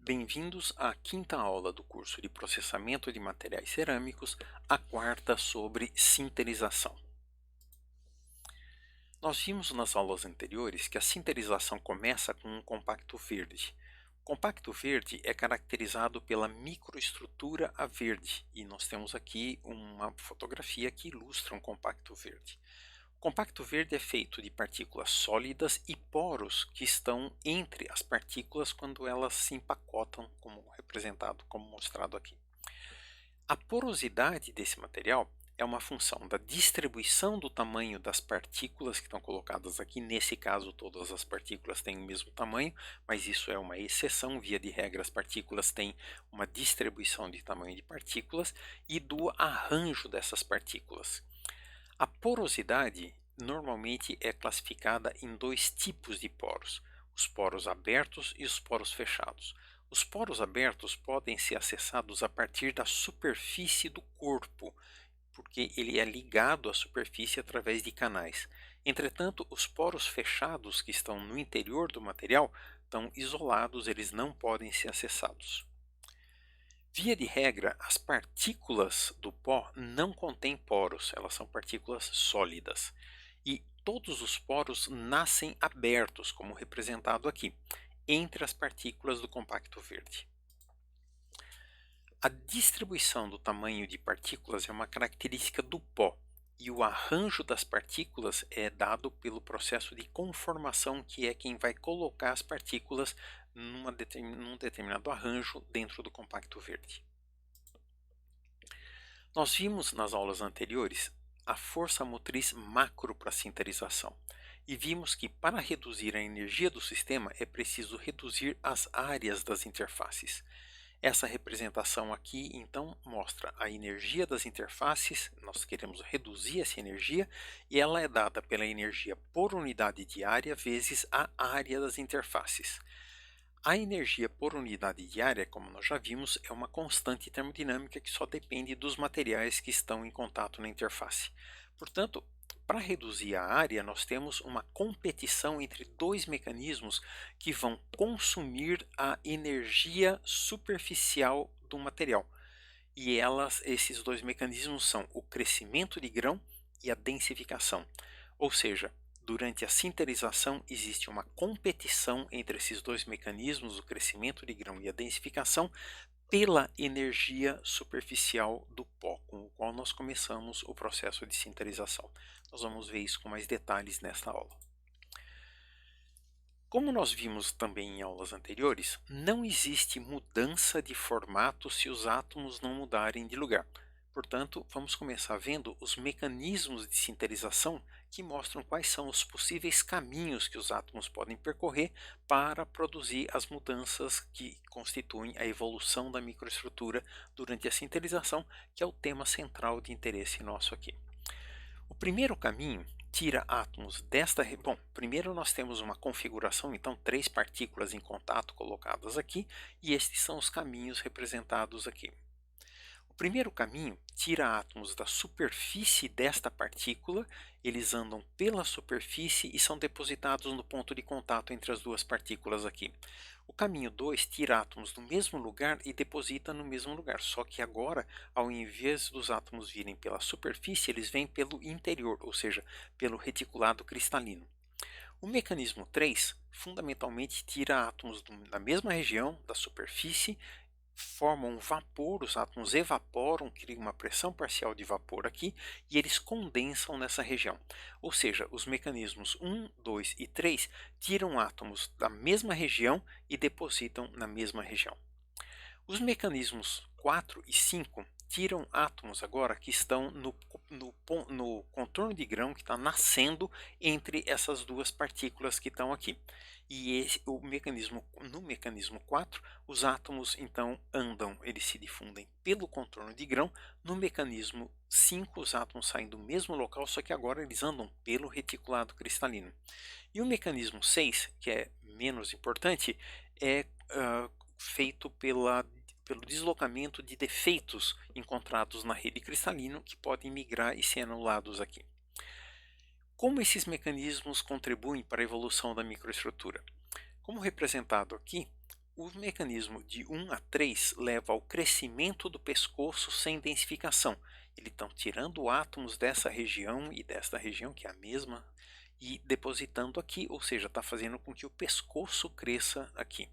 Bem-vindos à quinta aula do curso de Processamento de Materiais Cerâmicos, a quarta sobre sinterização. Nós vimos nas aulas anteriores que a sinterização começa com um compacto verde. O compacto verde é caracterizado pela microestrutura a verde, e nós temos aqui uma fotografia que ilustra um compacto verde. O compacto verde é feito de partículas sólidas e poros que estão entre as partículas quando elas se empacotam, como representado, como mostrado aqui. A porosidade desse material é uma função da distribuição do tamanho das partículas que estão colocadas aqui. Nesse caso, todas as partículas têm o mesmo tamanho, mas isso é uma exceção. Via de regra, as partículas têm uma distribuição de tamanho de partículas e do arranjo dessas partículas. A porosidade normalmente é classificada em dois tipos de poros: os poros abertos e os poros fechados. Os poros abertos podem ser acessados a partir da superfície do corpo, porque ele é ligado à superfície através de canais. Entretanto, os poros fechados que estão no interior do material estão isolados, eles não podem ser acessados. Via de regra, as partículas do pó não contêm poros, elas são partículas sólidas. E todos os poros nascem abertos, como representado aqui, entre as partículas do compacto verde. A distribuição do tamanho de partículas é uma característica do pó, e o arranjo das partículas é dado pelo processo de conformação, que é quem vai colocar as partículas num determinado arranjo dentro do compacto verde. Nós vimos nas aulas anteriores a força motriz macro para a sinterização e vimos que para reduzir a energia do sistema é preciso reduzir as áreas das interfaces. Essa representação aqui então mostra a energia das interfaces. Nós queremos reduzir essa energia e ela é dada pela energia por unidade de área vezes a área das interfaces. A energia por unidade de área, como nós já vimos, é uma constante termodinâmica que só depende dos materiais que estão em contato na interface. Portanto, para reduzir a área, nós temos uma competição entre dois mecanismos que vão consumir a energia superficial do material. E esses dois mecanismos são o crescimento de grão e a densificação. Ou seja, durante a sinterização existe uma competição entre esses dois mecanismos, o crescimento de grão e a densificação, pela energia superficial do pó, com o qual nós começamos o processo de sinterização. Nós vamos ver isso com mais detalhes nesta aula. Como nós vimos também em aulas anteriores, não existe mudança de formato se os átomos não mudarem de lugar. Portanto, vamos começar vendo os mecanismos de sinterização que mostram quais são os possíveis caminhos que os átomos podem percorrer para produzir as mudanças que constituem a evolução da microestrutura durante a sinterização, que é o tema central de interesse nosso aqui. O primeiro caminho tira átomos Bom, primeiro nós temos uma configuração, então três partículas em contato colocadas aqui, e estes são os caminhos representados aqui. O primeiro caminho tira átomos da superfície desta partícula, eles andam pela superfície e são depositados no ponto de contato entre as duas partículas aqui. O caminho 2 tira átomos do mesmo lugar e deposita no mesmo lugar, só que agora, ao invés dos átomos virem pela superfície, eles vêm pelo interior, ou seja, pelo reticulado cristalino. O mecanismo 3 fundamentalmente tira átomos da mesma região da superfície, formam um vapor, os átomos evaporam, criam uma pressão parcial de vapor aqui e eles condensam nessa região. Ou seja, os mecanismos 1, 2 e 3 tiram átomos da mesma região e depositam na mesma região. Os mecanismos 4 e 5 tiram átomos agora que estão no contorno de grão que está nascendo entre essas duas partículas que estão aqui. E no mecanismo 4, os átomos então andam, eles se difundem pelo contorno de grão. No mecanismo 5, os átomos saem do mesmo local, só que agora eles andam pelo reticulado cristalino. E o mecanismo 6, que é menos importante, é feito pelo deslocamento de defeitos encontrados na rede cristalina que podem migrar e ser anulados aqui. Como esses mecanismos contribuem para a evolução da microestrutura? Como representado aqui, O mecanismo de 1 a 3 leva ao crescimento do pescoço sem densificação. Eles estão tirando átomos dessa região e desta região, que é a mesma, e depositando aqui, ou seja, está fazendo com que o pescoço cresça aqui.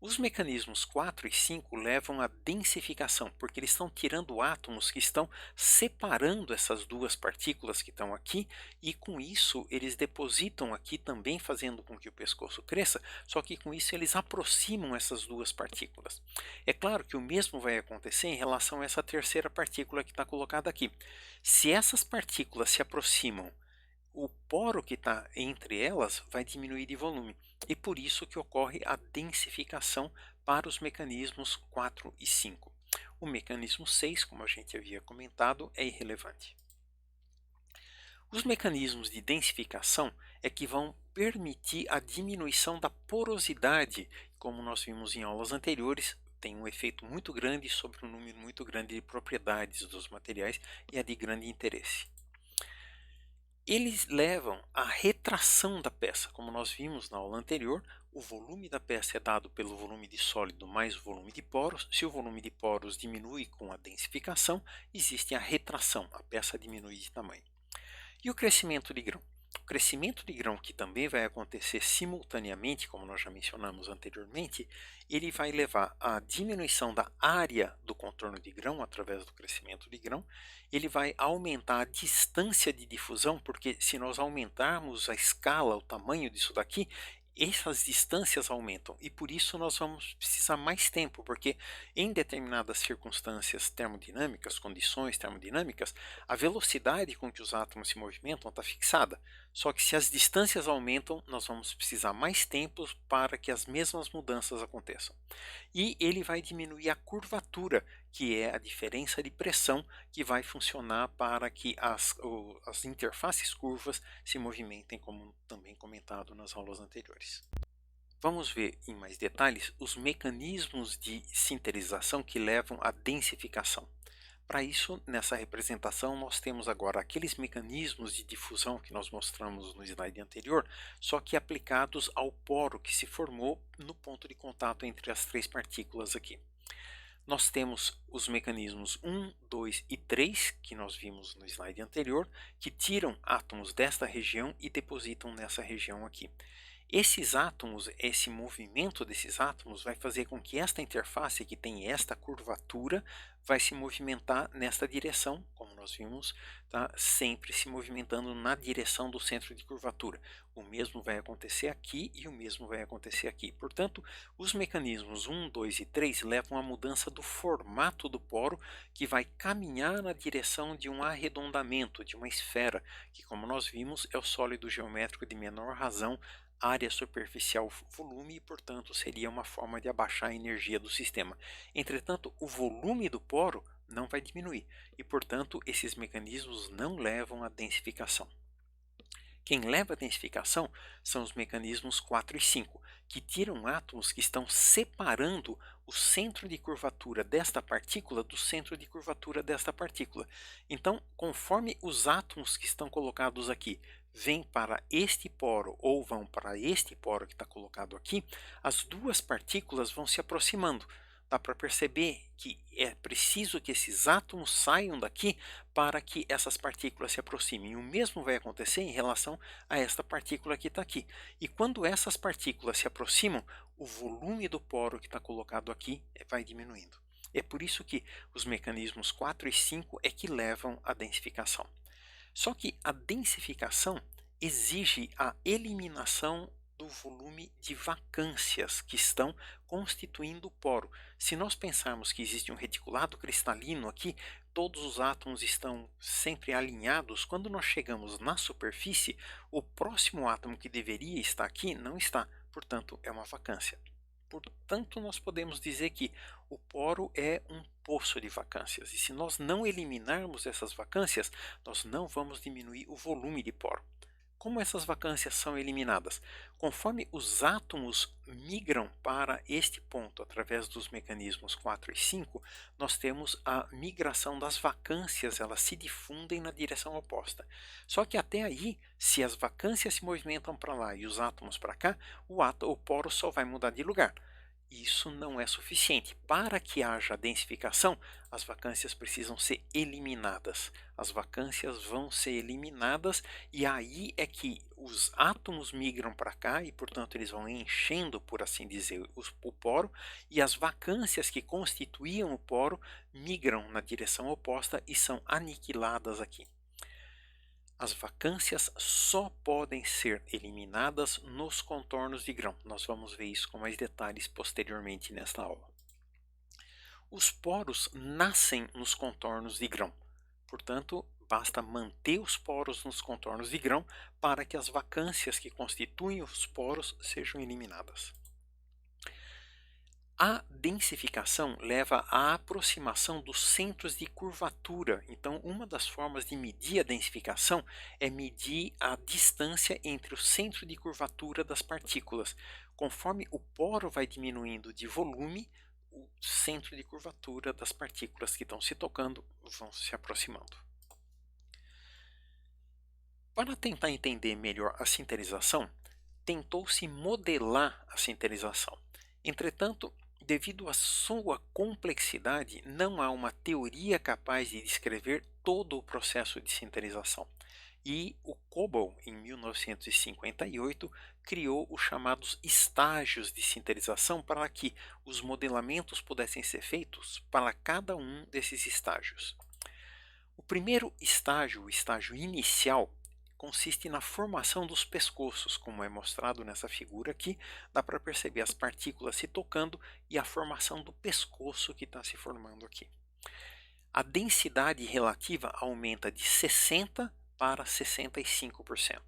Os mecanismos 4 e 5 levam à densificação, porque eles estão tirando átomos que estão separando essas duas partículas que estão aqui, e com isso eles depositam aqui também, fazendo com que o pescoço cresça, só que com isso eles aproximam essas duas partículas. É claro que o mesmo vai acontecer em relação a essa terceira partícula que está colocada aqui. Se essas partículas se aproximam, o poro que está entre elas vai diminuir de volume, e por isso que ocorre a densificação para os mecanismos 4 e 5. O mecanismo 6, como a gente havia comentado, é irrelevante. Os mecanismos de densificação é que vão permitir a diminuição da porosidade, como nós vimos em aulas anteriores, tem um efeito muito grande sobre um número muito grande de propriedades dos materiais e é de grande interesse. Eles levam à retração da peça. Como nós vimos na aula anterior, o volume da peça é dado pelo volume de sólido mais o volume de poros. Se o volume de poros diminui com a densificação, existe a retração, a peça diminui de tamanho. E o crescimento de grão? O crescimento de grão, que também vai acontecer simultaneamente, como nós já mencionamos anteriormente, ele vai levar à diminuição da área do contorno de grão através do crescimento de grão. Ele vai aumentar a distância de difusão, porque se nós aumentarmos a escala, o tamanho disso daqui, essas distâncias aumentam, e por isso nós vamos precisar mais tempo, porque em determinadas circunstâncias termodinâmicas, condições termodinâmicas, a velocidade com que os átomos se movimentam está fixada. Só que se as distâncias aumentam, nós vamos precisar mais tempo para que as mesmas mudanças aconteçam. E ele vai diminuir a curvatura, que é a diferença de pressão que vai funcionar para que as interfaces curvas se movimentem, como também comentado nas aulas anteriores. Vamos ver em mais detalhes os mecanismos de sinterização que levam à densificação. Para isso, nessa representação, nós temos agora aqueles mecanismos de difusão que nós mostramos no slide anterior, só que aplicados ao poro que se formou no ponto de contato entre as três partículas aqui. Nós temos os mecanismos 1, 2 e 3, que nós vimos no slide anterior, que tiram átomos desta região e depositam nessa região aqui. Esses átomos, esse movimento desses átomos vai fazer com que esta interface que tem esta curvatura vai se movimentar nesta direção, como nós vimos, tá? Sempre se movimentando na direção do centro de curvatura. O mesmo vai acontecer aqui e o mesmo vai acontecer aqui. Portanto, os mecanismos 1, 2 e 3 levam à mudança do formato do poro, que vai caminhar na direção de um arredondamento, de uma esfera, que, como nós vimos, é o sólido geométrico de menor razão, área superficial volume, e portanto seria uma forma de abaixar a energia do sistema. Entretanto, o volume do poro não vai diminuir e portanto esses mecanismos não levam à densificação. Quem leva à densificação são os mecanismos 4 e 5, que tiram átomos que estão separando o centro de curvatura desta partícula do centro de curvatura desta partícula. Então, conforme os átomos que estão colocados aqui vêm para este poro ou vão para este poro que está colocado aqui, as duas partículas vão se aproximando. Dá para perceber que é preciso que esses átomos saiam daqui para que essas partículas se aproximem. O mesmo vai acontecer em relação a esta partícula que está aqui. E quando essas partículas se aproximam, o volume do poro que está colocado aqui vai diminuindo. É por isso que os mecanismos 4 e 5 é que levam à densificação. Só que a densificação exige a eliminação do volume de vacâncias que estão constituindo o poro. Se nós pensarmos que existe um reticulado cristalino aqui, todos os átomos estão sempre alinhados. Quando nós chegamos na superfície, o próximo átomo que deveria estar aqui não está, portanto é uma vacância. Portanto, nós podemos dizer que o poro é um poço de vacâncias, e se nós não eliminarmos essas vacâncias, nós não vamos diminuir o volume de poro. Como essas vacâncias são eliminadas? Conforme os átomos migram para este ponto através dos mecanismos 4 e 5, nós temos a migração das vacâncias, elas se difundem na direção oposta. Só que até aí, se as vacâncias se movimentam para lá e os átomos para cá, o poro só vai mudar de lugar. Isso não é suficiente. Para que haja densificação, as vacâncias precisam ser eliminadas. As vacâncias vão ser eliminadas e aí é que os átomos migram para cá e, portanto, eles vão enchendo, por assim dizer, o poro, e as vacâncias que constituíam o poro migram na direção oposta e são aniquiladas aqui. As vacâncias só podem ser eliminadas nos contornos de grão. Nós vamos ver isso com mais detalhes posteriormente nesta aula. Os poros nascem nos contornos de grão. Portanto, basta manter os poros nos contornos de grão para que as vacâncias que constituem os poros sejam eliminadas. A densificação leva à aproximação dos centros de curvatura. Então, uma das formas de medir a densificação é medir a distância entre o centro de curvatura das partículas. Conforme o poro vai diminuindo de volume, o centro de curvatura das partículas que estão se tocando vão se aproximando. Para tentar entender melhor a sinterização, tentou-se modelar a sinterização. Entretanto, devido à sua complexidade, não há uma teoria capaz de descrever todo o processo de sinterização. E o Cobo, em 1958, criou os chamados estágios de sinterização para que os modelamentos pudessem ser feitos para cada um desses estágios. O primeiro estágio, o estágio inicial, consiste na formação dos pescoços, como é mostrado nessa figura aqui. Dá para perceber as partículas se tocando e a formação do pescoço que está se formando aqui. A densidade relativa aumenta de 60% para 65%.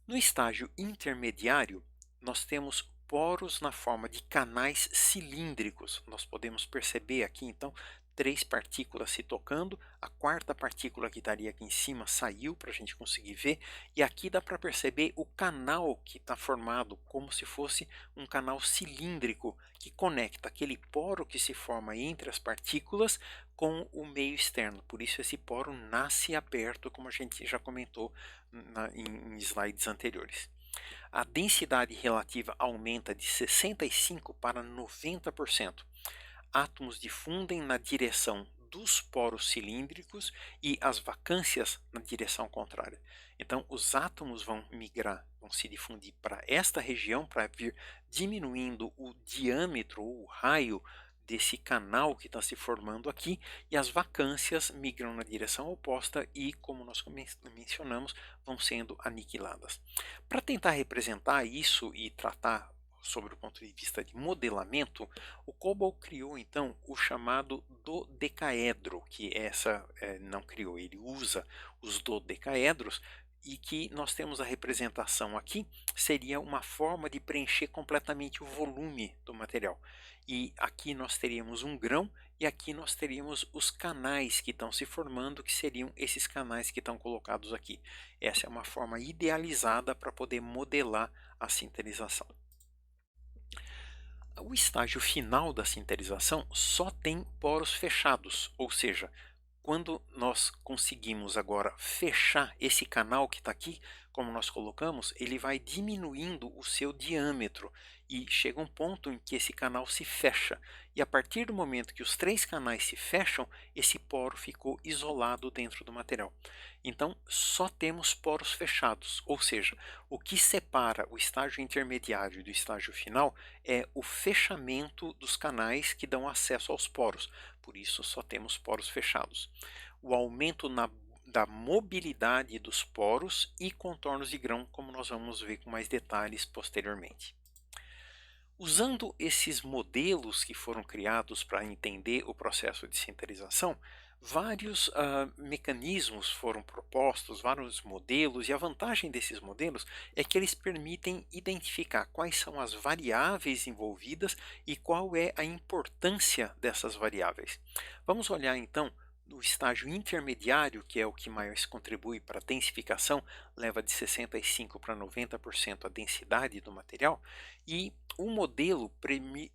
No estágio intermediário, nós temos poros na forma de canais cilíndricos. Nós podemos perceber aqui, então, três partículas se tocando. A quarta partícula que estaria aqui em cima saiu para a gente conseguir ver. E aqui dá para perceber o canal que está formado, como se fosse um canal cilíndrico que conecta aquele poro que se forma entre as partículas com o meio externo. Por isso esse poro nasce aberto, como a gente já comentou em slides anteriores. A densidade relativa aumenta de 65% para 90%. Átomos difundem na direção dos poros cilíndricos e as vacâncias na direção contrária. Então, os átomos vão migrar, vão se difundir para esta região, para vir diminuindo o diâmetro ou o raio desse canal que está se formando aqui, e as vacâncias migram na direção oposta e, como nós mencionamos, vão sendo aniquiladas. Para tentar representar isso e tratar sobre o ponto de vista de modelamento, o Cobo criou então o chamado dodecaedro, que não criou, ele usa os dodecaedros, e que nós temos a representação aqui, seria uma forma de preencher completamente o volume do material. E aqui nós teríamos um grão e aqui nós teríamos os canais que estão se formando, que seriam esses canais que estão colocados aqui. Essa é uma forma idealizada para poder modelar a sinterização. O estágio final da sinterização só tem poros fechados, ou seja, quando nós conseguimos agora fechar esse canal que está aqui, como nós colocamos, ele vai diminuindo o seu diâmetro e chega um ponto em que esse canal se fecha. E a partir do momento que os três canais se fecham, esse poro ficou isolado dentro do material. Então, só temos poros fechados, ou seja, o que separa o estágio intermediário do estágio final é o fechamento dos canais que dão acesso aos poros. Por isso, só temos poros fechados. O aumento da mobilidade dos poros e contornos de grão, como nós vamos ver com mais detalhes posteriormente. Usando esses modelos que foram criados para entender o processo de sinterização, vários mecanismos foram propostos, vários modelos, e a vantagem desses modelos é que eles permitem identificar quais são as variáveis envolvidas e qual é a importância dessas variáveis. Vamos olhar então no estágio intermediário, que é o que mais contribui para a densificação, leva de 65% para 90% a densidade do material, e o modelo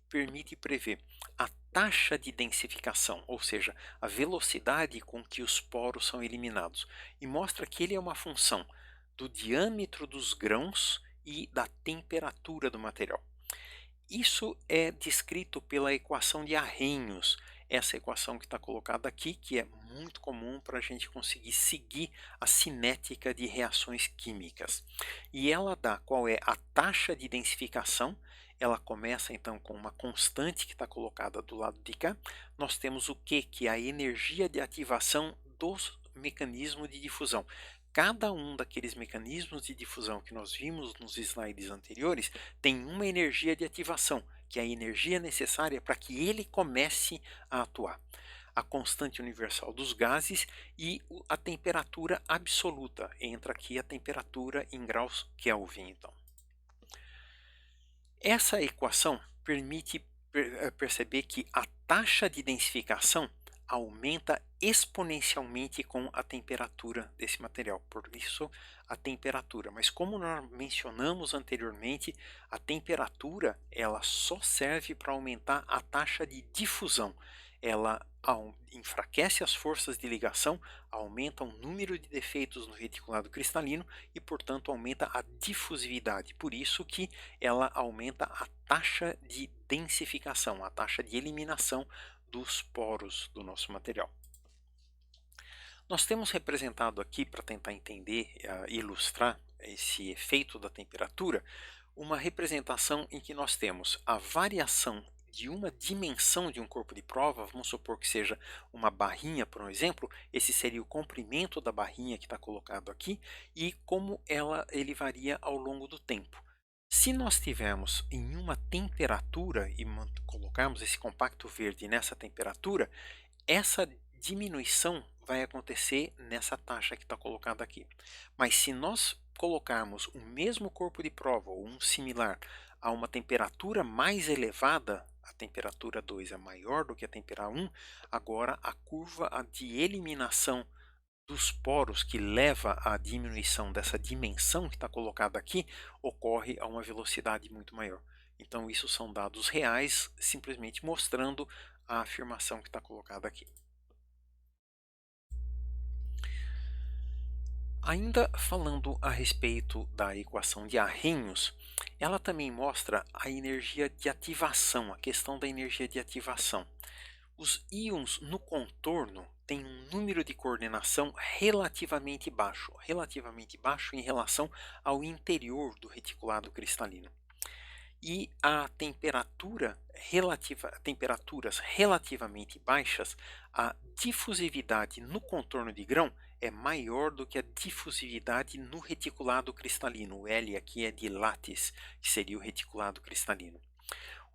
permite prever a taxa de densificação, ou seja, a velocidade com que os poros são eliminados, e mostra que ele é uma função do diâmetro dos grãos e da temperatura do material. Isso é descrito pela equação de Arrhenius, essa equação que está colocada aqui, que é muito comum para a gente conseguir seguir a cinética de reações químicas. E ela dá qual é a taxa de densificação. Ela começa então com uma constante que está colocada do lado de cá. Nós temos o Q, que é a energia de ativação dos mecanismos de difusão. Cada um daqueles mecanismos de difusão que nós vimos nos slides anteriores tem uma energia de ativação, que é a energia necessária para que ele comece a atuar. A constante universal dos gases e a temperatura absoluta. Entra aqui a temperatura em graus Kelvin, então. Essa equação permite perceber que a taxa de densificação aumenta exponencialmente com a temperatura desse material. Por isso, a temperatura. Mas como nós mencionamos anteriormente, a temperatura ela só serve para aumentar a taxa de difusão. Ela enfraquece as forças de ligação, aumenta o número de defeitos no reticulado cristalino e, portanto, aumenta a difusividade. Por isso que ela aumenta a taxa de densificação, a taxa de eliminação dos poros do nosso material. Nós temos representado aqui, para tentar entender e ilustrar esse efeito da temperatura, uma representação em que nós temos a variação de uma dimensão de um corpo de prova. Vamos supor que seja uma barrinha, por exemplo. Esse seria o comprimento da barrinha que está colocado aqui e como ele varia ao longo do tempo. Se nós tivermos em uma temperatura e colocarmos esse compacto verde nessa temperatura, essa diminuição vai acontecer nessa taxa que está colocada aqui. Mas se nós colocarmos o mesmo corpo de prova ou um similar a uma temperatura mais elevada, a temperatura 2 é maior do que a temperatura 1, agora a curva de eliminação dos poros que leva à diminuição dessa dimensão que está colocada aqui ocorre a uma velocidade muito maior. Então isso são dados reais, simplesmente mostrando a afirmação que está colocada aqui. Ainda falando a respeito da equação de Arrhenius, ela também mostra a energia de ativação, a questão da energia de ativação. Os íons no contorno têm um número de coordenação relativamente baixo em relação ao interior do reticulado cristalino. E a temperaturas relativamente baixas, a difusividade no contorno de grão é maior do que a difusividade no reticulado cristalino. O L aqui é de látice, que seria o reticulado cristalino.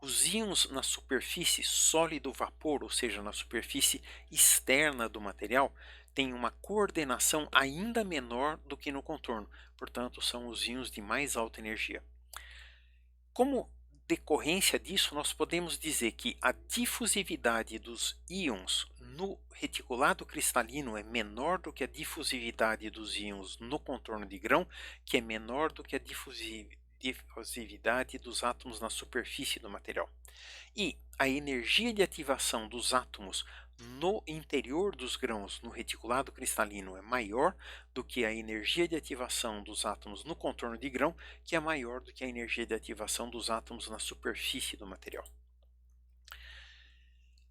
Os íons na superfície sólido-vapor, ou seja, na superfície externa do material, têm uma coordenação ainda menor do que no contorno, portanto, são os íons de mais alta energia. Como decorrência disso, nós podemos dizer que a difusividade dos íons no reticulado cristalino é menor do que a difusividade dos íons no contorno de grão, que é menor do que a difusividade dos átomos na superfície do material. E a energia de ativação dos átomos no interior dos grãos no reticulado cristalino é maior do que a energia de ativação dos átomos no contorno de grão, que é maior do que a energia de ativação dos átomos na superfície do material.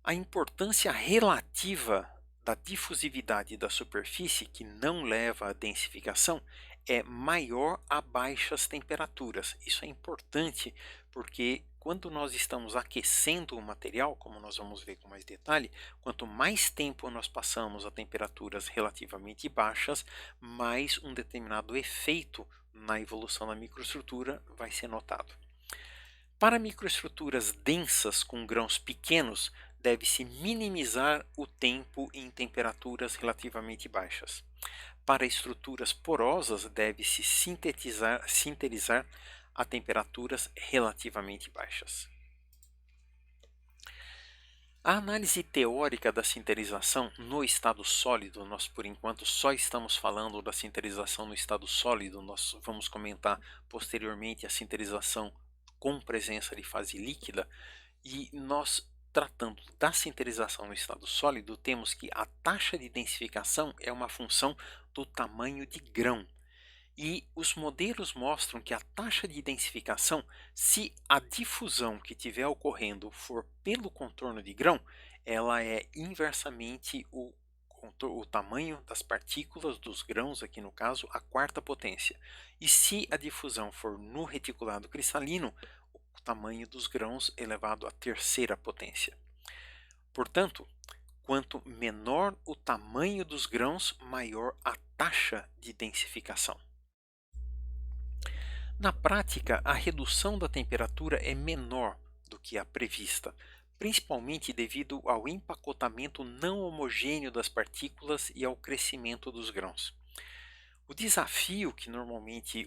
A importância relativa da difusividade da superfície, que não leva à densificação, é maior a baixas temperaturas. Isso é importante porque quando nós estamos aquecendo o material, como nós vamos ver com mais detalhe, quanto mais tempo nós passamos a temperaturas relativamente baixas, mais um determinado efeito na evolução da microestrutura vai ser notado. Para microestruturas densas com grãos pequenos, deve-se minimizar o tempo em temperaturas relativamente baixas. Para estruturas porosas, deve-se sinterizar a temperaturas relativamente baixas. A análise teórica da sinterização no estado sólido, nós por enquanto só estamos falando da sinterização no estado sólido, nós vamos comentar posteriormente a sinterização com presença de fase líquida, e nós tratando da sinterização no estado sólido, temos que a taxa de densificação é uma função do tamanho de grão. E os modelos mostram que a taxa de densificação, se a difusão que estiver ocorrendo for pelo contorno de grão, ela é inversamente o tamanho das partículas dos grãos, aqui no caso, a quarta potência. E se a difusão for no reticulado cristalino, o tamanho dos grãos elevado à terceira potência. Portanto, quanto menor o tamanho dos grãos, maior a taxa de densificação. Na prática, a redução da temperatura é menor do que a prevista, principalmente devido ao empacotamento não homogêneo das partículas e ao crescimento dos grãos. O desafio que normalmente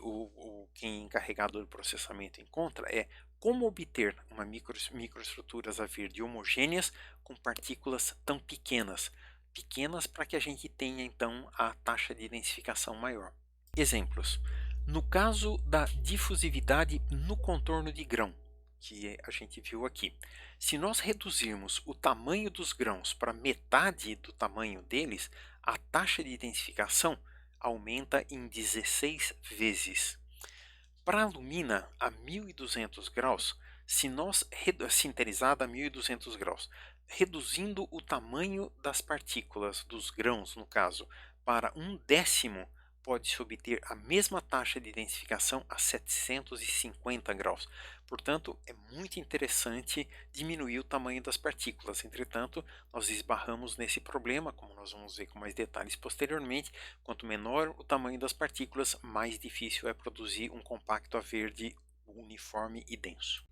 quem é encarregado do processamento encontra é como obter uma microestruturas a verde homogêneas com partículas tão pequenas, pequenas para que a gente tenha então a taxa de densificação maior. Exemplos. No caso da difusividade no contorno de grão, que a gente viu aqui, se nós reduzirmos o tamanho dos grãos para metade do tamanho deles, a taxa de densificação aumenta em 16 vezes. Para a alumina a 1200 graus, se nós sinterizada a 1200 graus, reduzindo o tamanho das partículas, dos grãos no caso, para 1/10, pode-se obter a mesma taxa de densificação a 750 graus. Portanto, é muito interessante diminuir o tamanho das partículas. Entretanto, nós esbarramos nesse problema, como nós vamos ver com mais detalhes posteriormente. Quanto menor o tamanho das partículas, mais difícil é produzir um compacto a verde uniforme e denso.